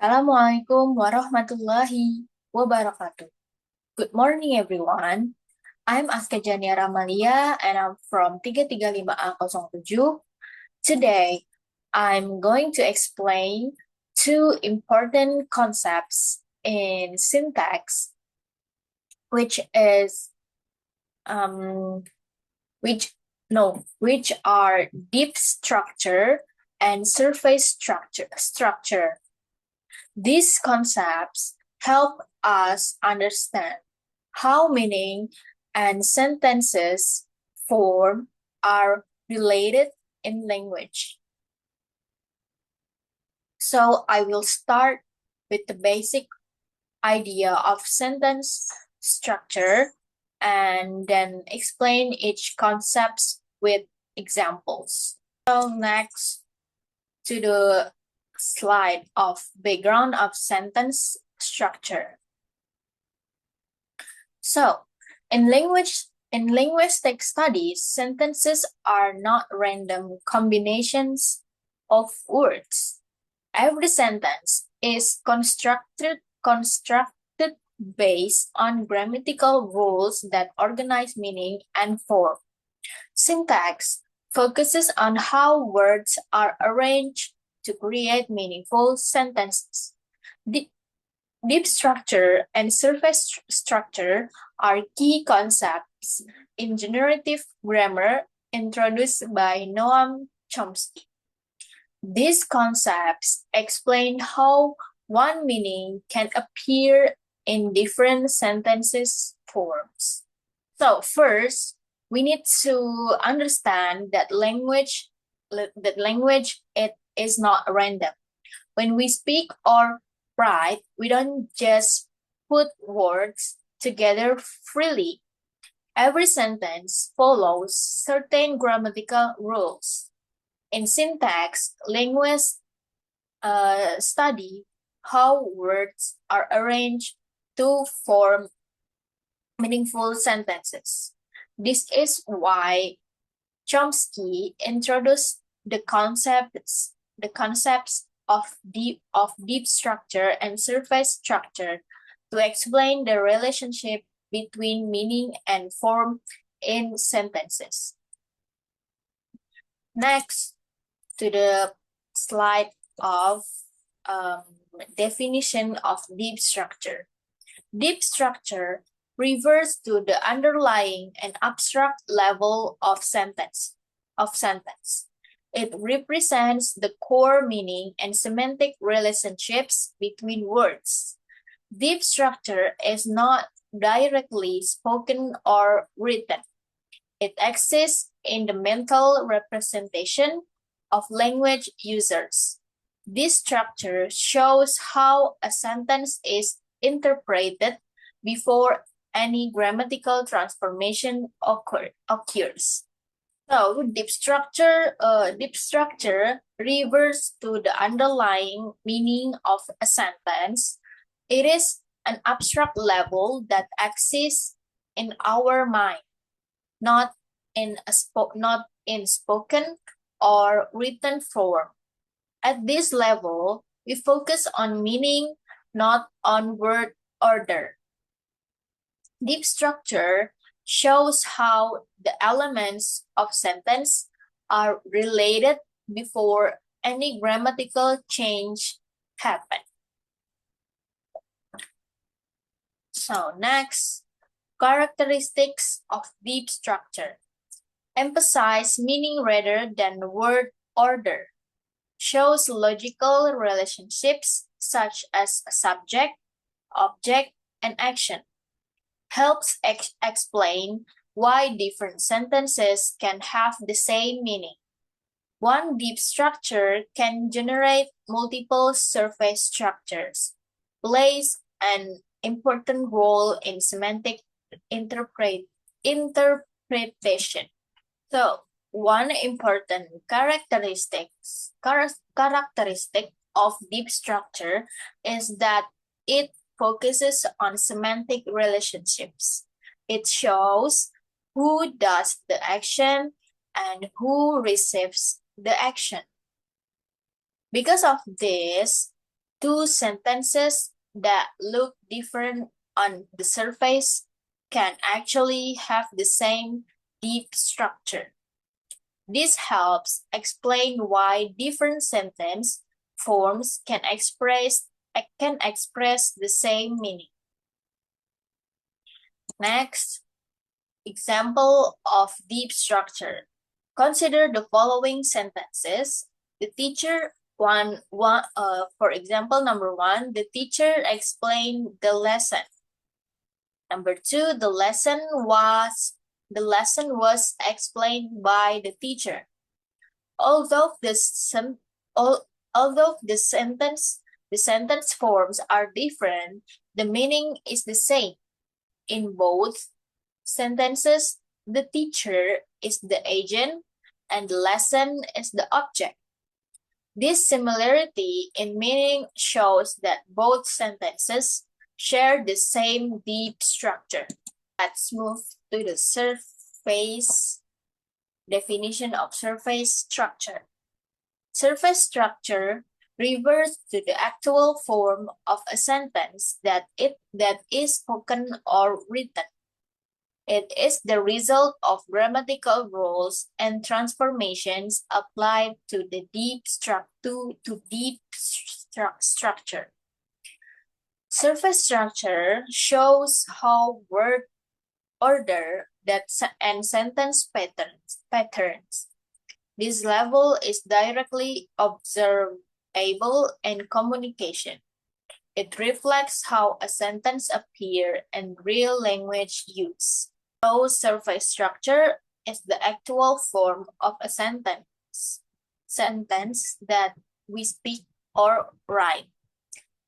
Assalamualaikum warahmatullahi wabarakatuh. Good morning, everyone. I'm Aska Jania Ramalia, and I'm from 335A07. Today, I'm going to explain two important concepts in syntax, which is which which are deep structure and surface structure. These concepts help us understand how meaning and sentences form are related in language. So I will start with the basic idea of sentence structure and then explain each concept with examples. So next to the slide of background of sentence structure. So, in linguistic studies, sentences are not random combinations of words. Every sentence is constructed based on grammatical rules that organize meaning and form. Syntax focuses on how words are arranged to create meaningful sentences. Deep structure and surface structure are key concepts in generative grammar introduced by Noam Chomsky. These concepts explain how one meaning can appear in different sentences forms. So first, we need to understand that language it is not random. When we speak or write, we don't just put words together freely. Every sentence follows certain grammatical rules. In syntax, linguists study how words are arranged to form meaningful sentences. This is why Chomsky introduced the concepts of deep structure and surface structure to explain the relationship between meaning and form in sentences. Next, to the slide of definition of deep structure. Deep structure refers to the underlying and abstract level of sentence. It represents the core meaning and semantic relationships between words. Deep structure is not directly spoken or written. It exists in the mental representation of language users. This structure shows how a sentence is interpreted before any grammatical transformation occurs. So deep structure refers to the underlying meaning of a sentence. It is an abstract level that exists in our mind, not in spoken or written form. At this level, we focus on meaning, not on word order. Deep structure shows how the elements of sentence are related before any grammatical change happen. So next, characteristics of deep structure. Emphasize meaning rather than word order. Shows logical relationships such as subject, object, and action. Helps explain why different sentences can have the same meaning. One deep structure can generate multiple surface structures, plays an important role in semantic interpretation. So, one important characteristic of deep structure is that it focuses on semantic relationships. It shows who does the action and who receives the action. Because of this, Two sentences that look different on the surface can actually have the same deep structure. This helps explain why different sentence forms can express the same meaning. Next, example of deep structure. Consider the following sentences. The teacher for example, number 1, the teacher explained the lesson. Number 2, the lesson was explained by the teacher. Although the sentence forms are different, the meaning is the same. In both sentences, the teacher is the agent and the lesson is the object. This similarity in meaning shows that both sentences share the same deep structure. Let's move to the surface definition of surface structure. Surface structure refers to the actual form of a sentence that is spoken or written. It is the result of grammatical rules and transformations applied to the deep structure. Surface structure shows how word order and sentence patterns. This level is directly observable in communication. It reflects how a sentence appears in real language use. So surface structure is the actual form of a sentence that we speak or write.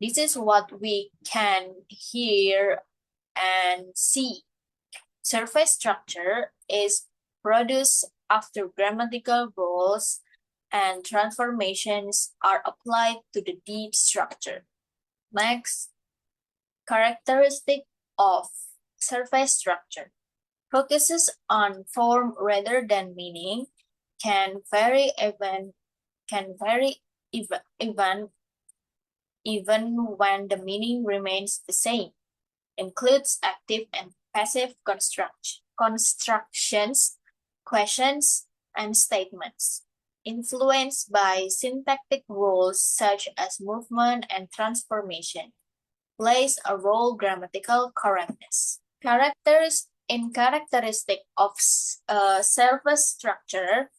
This is what we can hear and see. Surface structure is produced after grammatical rules and transformations are applied to the deep structure. Next, characteristic of surface structure. Focuses on form rather than meaning, can vary even when the meaning remains the same. Includes active and passive constructions, questions, and statements. Influenced by syntactic rules such as movement and transformation. Plays a role grammatical correctness. Characteristic of surface structure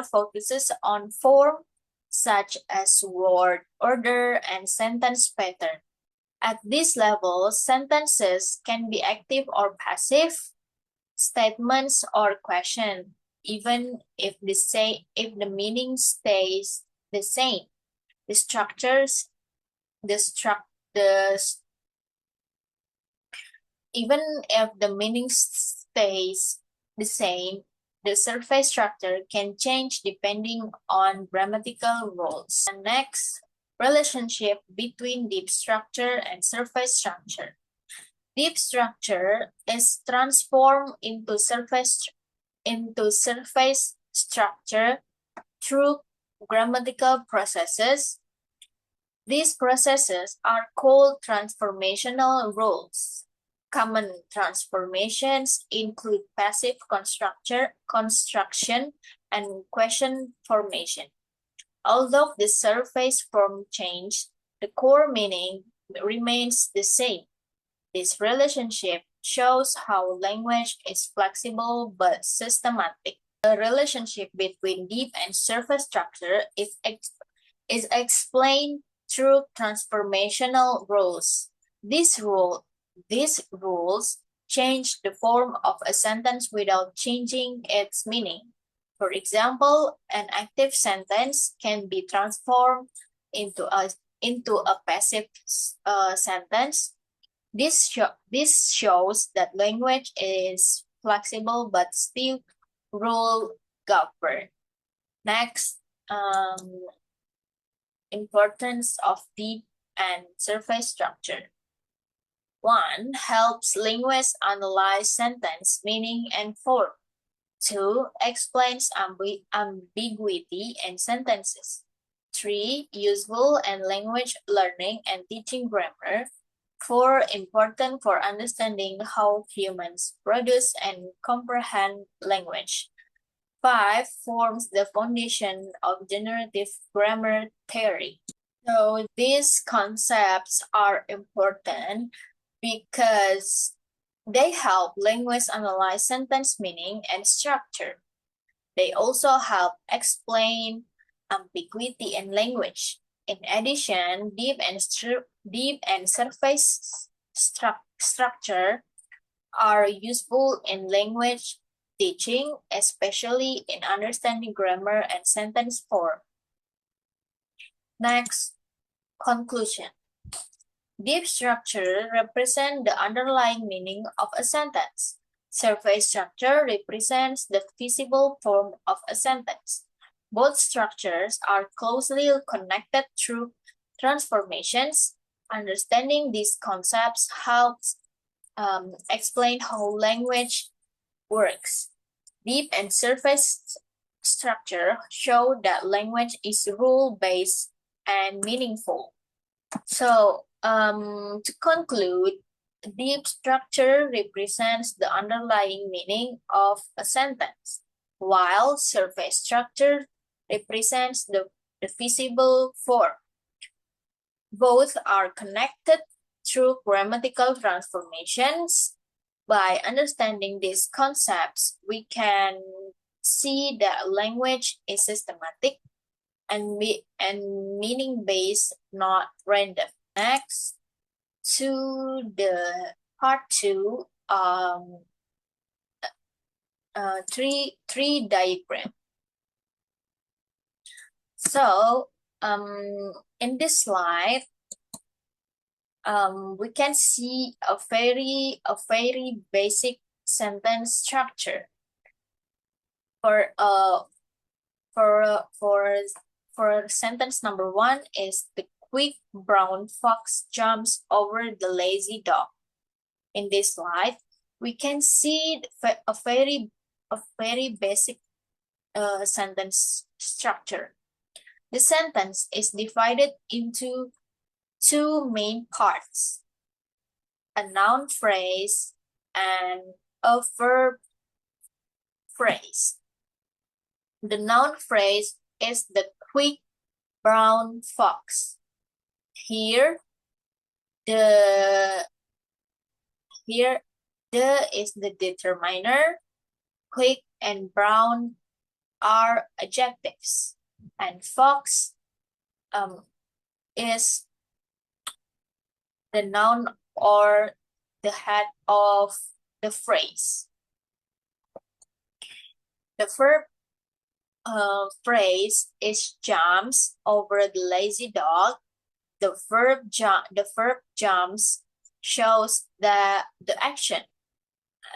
focuses on form such as word order and sentence pattern. At this level, sentences can be active or passive, statements or question, even if the meaning stays the same. Even if the meaning stays the same, the surface structure can change depending on grammatical rules. And next, relationship between deep structure and surface structure. Deep structure is transformed into surface structure through grammatical processes. These processes are called transformational rules. Common transformations include passive construction and question formation. Although the surface form changed, the core meaning remains the same. This relationship shows how language is flexible but systematic. The relationship between deep and surface structure is explained through transformational rules. These rules change the form of a sentence without changing its meaning. For example, an active sentence can be transformed into a passive sentence. This shows that language is flexible but still rule govern. Next, importance of deep and surface structure. 1. Helps linguists analyze sentence meaning and form. 2. Explains ambiguity in sentences. 3. Useful and language learning and teaching grammar. 4. Important for understanding how humans produce and comprehend language. 5. Forms the foundation of generative grammar theory. So these concepts are important because they help linguists analyze sentence meaning and structure. They also help explain ambiguity in language. In addition, deep and surface structure are useful in language teaching, especially in understanding grammar and sentence form. Next, conclusion. Deep structure represents the underlying meaning of a sentence. Surface structure represents the visible form of a sentence. Both structures are closely connected through transformations. Understanding these concepts helps explain how language works. Deep and surface structure show that language is rule-based and meaningful. So, to conclude, deep structure represents the underlying meaning of a sentence, while surface structure represents the visible form. Both are connected through grammatical transformations. By understanding these concepts, we can see that language is systematic and meaning-based, not random. Next, to the part 2, tree diagram. So, in this slide, we can see a very basic sentence structure. For sentence number 1 is the quick brown fox jumps over the lazy dog. In this slide, we can see a very basic sentence structure. The sentence is divided into 2 main parts: a noun phrase and a verb phrase. The noun phrase is the quick brown fox. Here, the is the determiner. Quick and brown are adjectives, and fox is the noun or the head of the phrase. The verb phrase is jumps over the lazy dog. The verb jumps shows the action,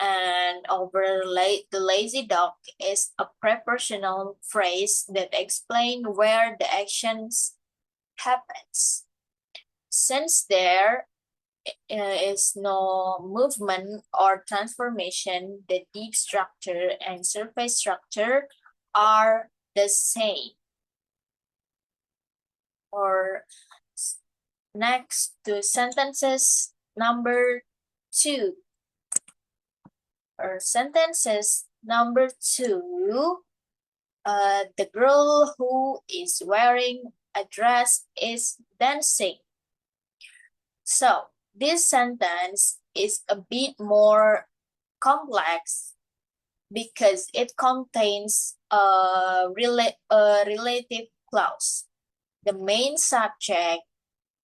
and over the lazy dog is a prepositional phrase that explains where the actions happens. Since there is no movement or transformation, the deep structure and surface structure are the same. Or next to sentences number 2. Or sentences number 2, the girl who is wearing a dress is dancing. So this sentence is a bit more complex because it contains a relative clause. The main subject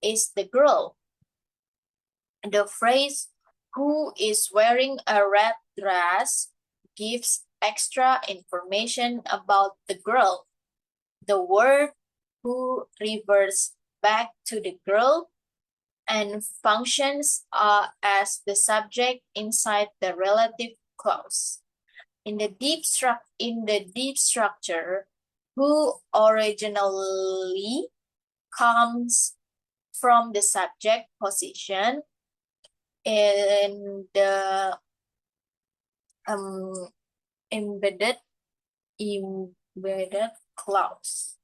is the girl. The phrase "who is wearing a red dress" gives extra information about the girl. The word "who" refers back to the girl and functions as the subject inside the relative clause. In the deep structure, "who" originally comes from the subject position in the embedded clause.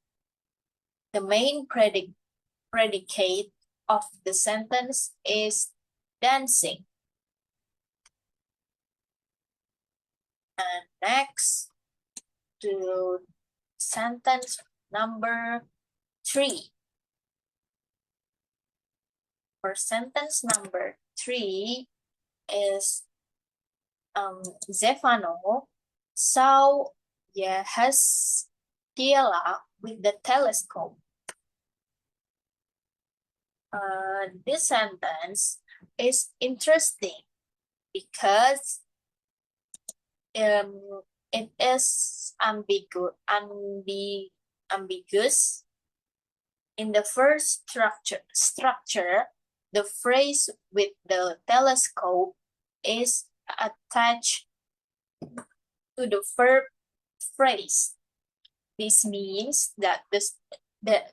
The main predicate of the sentence is dancing. And next to sentence number 3. For sentence number 3 is Zefano saw Yehezkiela with the telescope. This sentence is interesting because it is ambiguous. In the first structure, the phrase with the telescope is attached to the verb phrase. This means that the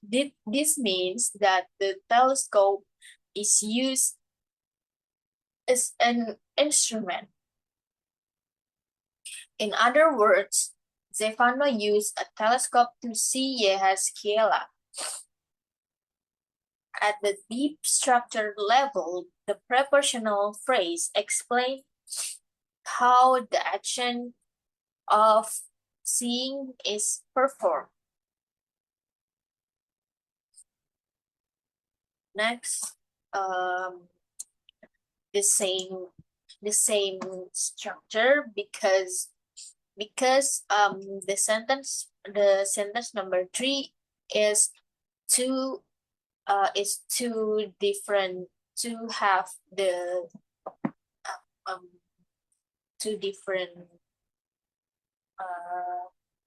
telescope is used as an instrument. In other words, Zefano used a telescope to see Yehezkiela. At the deep structure level, the prepositional phrase explains how the action of seeing is performed. Next, the same structure because the sentence number 3 is too different to have the two different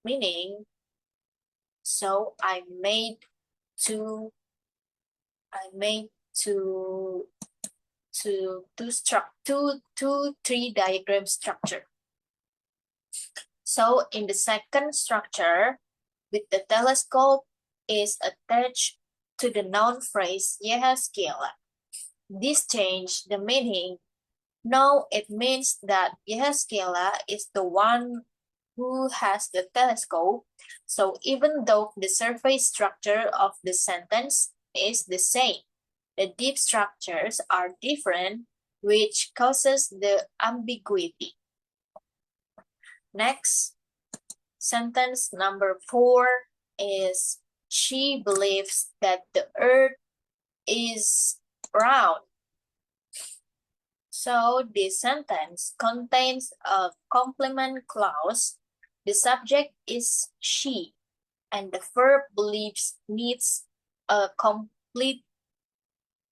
meaning. So I made two tree diagram structure. So in the second structure, with the telescope is attached to the noun phrase Yehezkiela. This changed the meaning. Now it means that Yehezkiela is the one who has the telescope. So even though the surface structure of the sentence is the same, the deep structures are different, which causes the ambiguity. Next, sentence number 4 is she believes that the earth is round. So this sentence contains a complement clause. The subject is she, and the verb believes needs a complete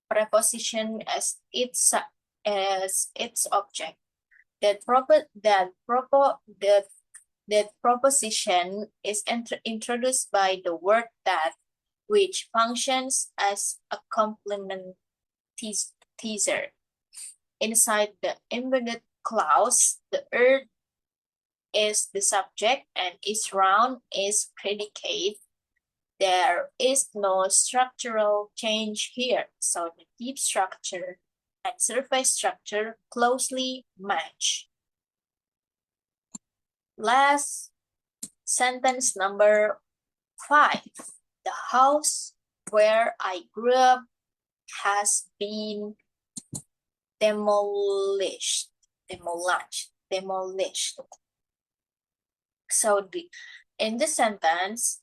preposition as its object. That proposition is introduced by the word that, which functions as a complement teaser. Inside the embedded clause, the earth is the subject and is round is predicate. There is no structural change here, so the deep structure and surface structure closely match. Last, sentence number 5. The house where I grew up has been demolished. So in the sentence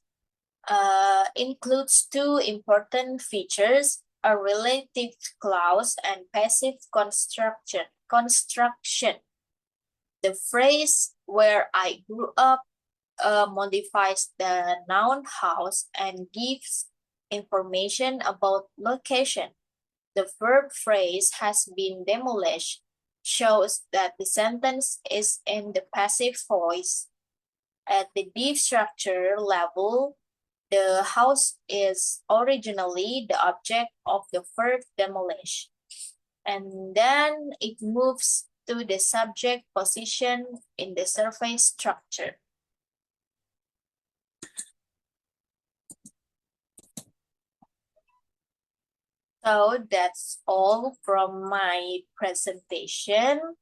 includes two important features, a relative clause and passive construction. The phrase where I grew up modifies the noun house and gives information about location. The verb phrase has been demolished shows that the sentence is in the passive voice. At the deep structure level, the house is originally the object of the verb demolish, and then it moves to the subject position in the surface structure. So that's all from my presentation.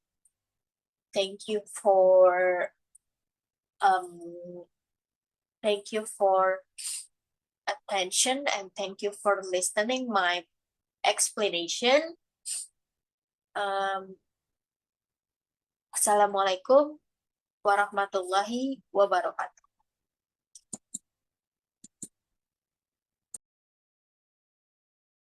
Thank you for attention and thank you for listening my explanation. Assalamualaikum warahmatullahi wabarakatuh.